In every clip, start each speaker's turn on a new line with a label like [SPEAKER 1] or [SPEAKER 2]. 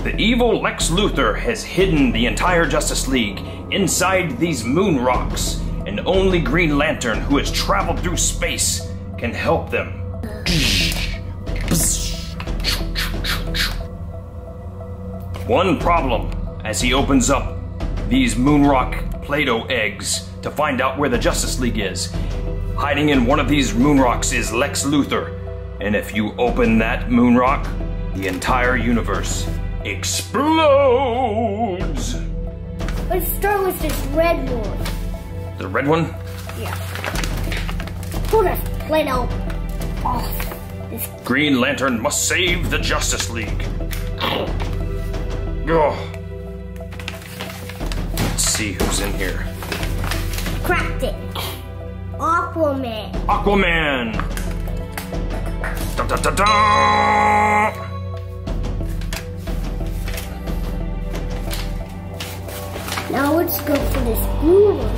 [SPEAKER 1] The evil Lex Luthor has hidden the entire Justice League inside these moon rocks, and only Green Lantern, who has traveled through space, can help them. One problem as he opens up these Moonrock Play-Doh eggs to find out where the Justice League is. Hiding in one of these Moonrocks is Lex Luthor, and if you open that Moonrock, the entire universe explodes!
[SPEAKER 2] Let's start with this red one.
[SPEAKER 1] The red one?
[SPEAKER 2] Yeah. Put a Play-Doh off this.
[SPEAKER 1] Green Lantern must save the Justice League. Oh. Let's see who's in here.
[SPEAKER 2] Cracked it. Aquaman.
[SPEAKER 1] Aquaman! Da da da da!
[SPEAKER 2] Now let's go for this blue one.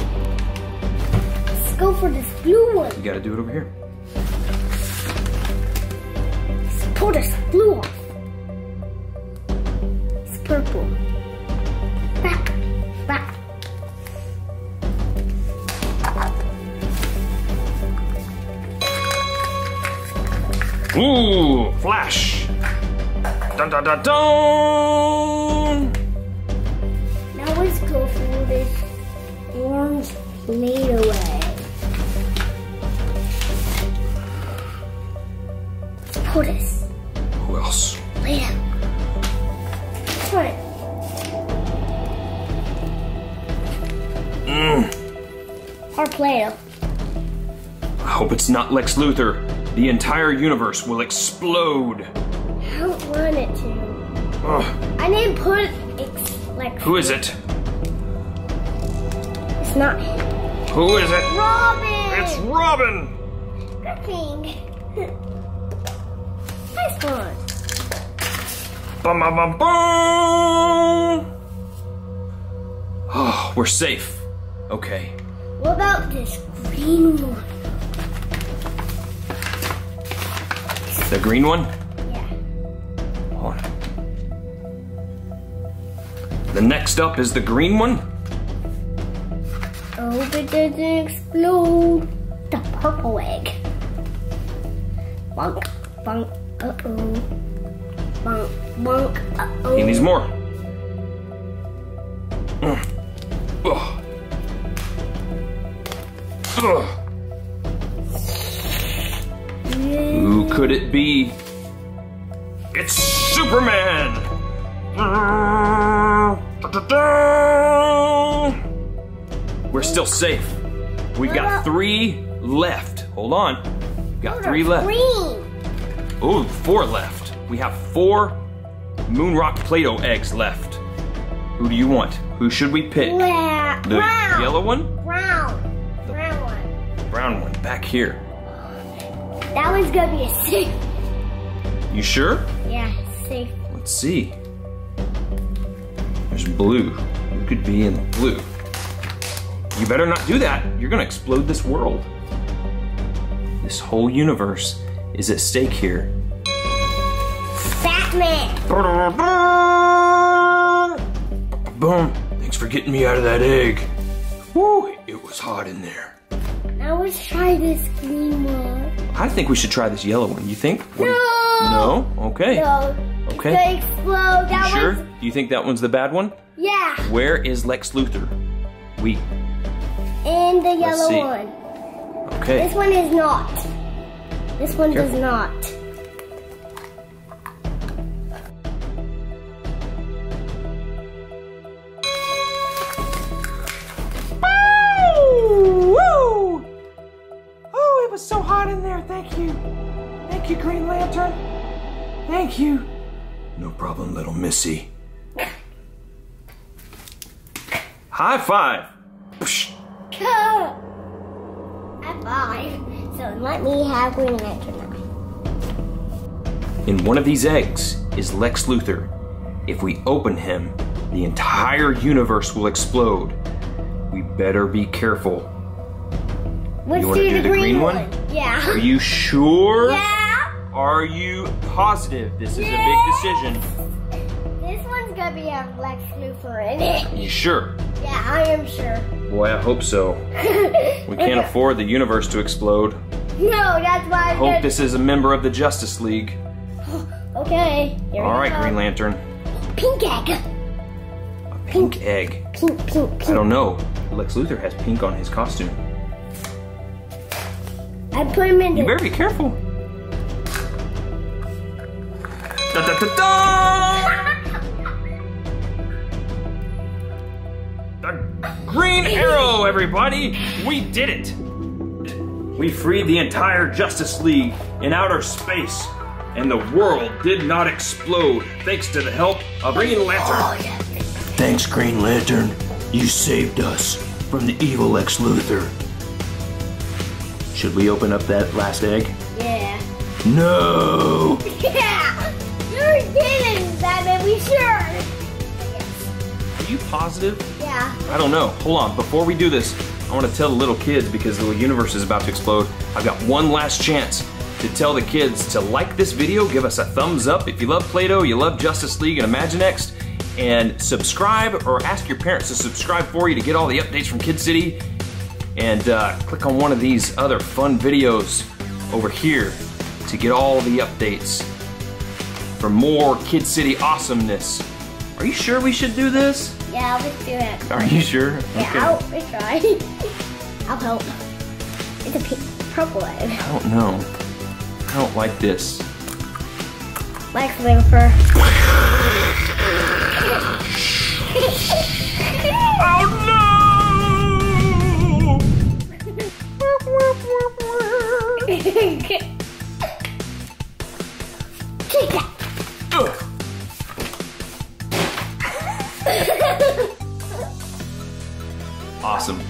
[SPEAKER 2] Let's go for this blue one.
[SPEAKER 1] You gotta do it over here.
[SPEAKER 2] Let's pull this blue off. It's purple. Back. Back.
[SPEAKER 1] Ooh, Flash! Dun dun dun dun!
[SPEAKER 2] Now let's go for this orange Play-Doh egg. Let's put this.
[SPEAKER 1] Who else?
[SPEAKER 2] Play-Doh. Put it. Or Play-Doh.
[SPEAKER 1] I hope it's not Lex Luthor. The entire universe will explode.
[SPEAKER 2] I don't want it to.
[SPEAKER 1] Ugh.
[SPEAKER 2] I didn't put like.
[SPEAKER 1] Who is it?
[SPEAKER 2] It's not him.
[SPEAKER 1] Who is it?
[SPEAKER 2] Robin!
[SPEAKER 1] It's Robin!
[SPEAKER 2] Good thing. Nice one.
[SPEAKER 1] Bum bum bum bum! Oh, we're safe. Okay.
[SPEAKER 2] What about this green one?
[SPEAKER 1] The green one?
[SPEAKER 2] Yeah.
[SPEAKER 1] Hold on. The next up is the green one.
[SPEAKER 2] Oh, it doesn't explode. The purple egg. Bunk, bunk, uh-oh. Bunk, bunk, uh-oh.
[SPEAKER 1] He needs more. Ugh. Ugh. Who could it be? It's Superman! We're still safe. We've got 3 left. Hold on. We've got 3 left.
[SPEAKER 2] Green.
[SPEAKER 1] Oh, 4 left. We have 4 Moonrock Play-Doh eggs left. Who do you want? Who should we pick? The
[SPEAKER 2] Brown.
[SPEAKER 1] yellow one?
[SPEAKER 2] Brown. Brown one.
[SPEAKER 1] Brown one, back here.
[SPEAKER 2] That one's gonna be a safe.
[SPEAKER 1] You sure?
[SPEAKER 2] Yeah, safe.
[SPEAKER 1] Let's see. There's blue. Who could be in the blue? You better not do that. You're gonna explode this world. This whole universe is at stake here.
[SPEAKER 2] Batman.
[SPEAKER 1] Boom. Thanks for getting me out of that egg. Woo, it was hot in there.
[SPEAKER 2] Now let's try this green one.
[SPEAKER 1] I think we should try this yellow one. You think?
[SPEAKER 2] No.
[SPEAKER 1] No? Okay.
[SPEAKER 2] No.
[SPEAKER 1] Okay.
[SPEAKER 2] It's gonna explode. That
[SPEAKER 1] You sure?
[SPEAKER 2] one's...
[SPEAKER 1] Do you think that one's the bad one?
[SPEAKER 2] Yeah.
[SPEAKER 1] Where is Lex Luthor?
[SPEAKER 2] And the yellow
[SPEAKER 1] see.
[SPEAKER 2] one.
[SPEAKER 1] Okay.
[SPEAKER 2] This one is not. This one does not.
[SPEAKER 1] Woo! Oh, it was so hot in there. Thank you. Thank you, Green Lantern. Thank you. No problem, little missy. High five.
[SPEAKER 2] High five. So let me have Green Lantern now.
[SPEAKER 1] In one of these eggs is Lex Luthor. If we open him, the entire universe will explode. We better be careful.
[SPEAKER 2] Let's
[SPEAKER 1] You want to do the green one?
[SPEAKER 2] Yeah.
[SPEAKER 1] Are you sure?
[SPEAKER 2] Yeah.
[SPEAKER 1] Are you positive this is a big decision?
[SPEAKER 2] This one movie have Lex Luthor in it.
[SPEAKER 1] You sure?
[SPEAKER 2] Yeah, I am sure.
[SPEAKER 1] Boy, I hope so. We can't afford the universe to explode.
[SPEAKER 2] No, that's why
[SPEAKER 1] I hope this is a member of the Justice League.
[SPEAKER 2] Okay.
[SPEAKER 1] All right, Green Lantern.
[SPEAKER 2] Pink egg.
[SPEAKER 1] A pink egg.
[SPEAKER 2] Pink.
[SPEAKER 1] I don't know. Lex Luthor has pink on his costume.
[SPEAKER 2] I put him in.
[SPEAKER 1] You better be careful. Da da da da! The Green Arrow, everybody! We did it! We freed the entire Justice League in outer space, and the world did not explode thanks to the help of Green Lantern. Thanks, Green Lantern. You saved us from the evil Lex Luthor. Should we open up that last egg?
[SPEAKER 2] Yeah.
[SPEAKER 1] No!
[SPEAKER 2] Yeah! You're kidding, Batman, we sure!
[SPEAKER 1] Are you positive?
[SPEAKER 2] Yeah.
[SPEAKER 1] I don't know. Hold on. Before we do this, I want to tell the little kids, because the universe is about to explode, I've got one last chance to tell the kids to like this video, give us a thumbs up if you love Play-Doh, you love Justice League and Imaginext, and subscribe, or ask your parents to subscribe for you to get all the updates from KidCity, and click on one of these other fun videos over here to get all the updates for more KidCity awesomeness. Are you sure we should do this?
[SPEAKER 2] Yeah, let's do it.
[SPEAKER 1] Are you sure?
[SPEAKER 2] Yeah, okay. Let's try. I'll help. It's a pink, purple egg.
[SPEAKER 1] I don't know. I don't like this.
[SPEAKER 2] Lex Luthor.
[SPEAKER 1] Oh no! Awesome.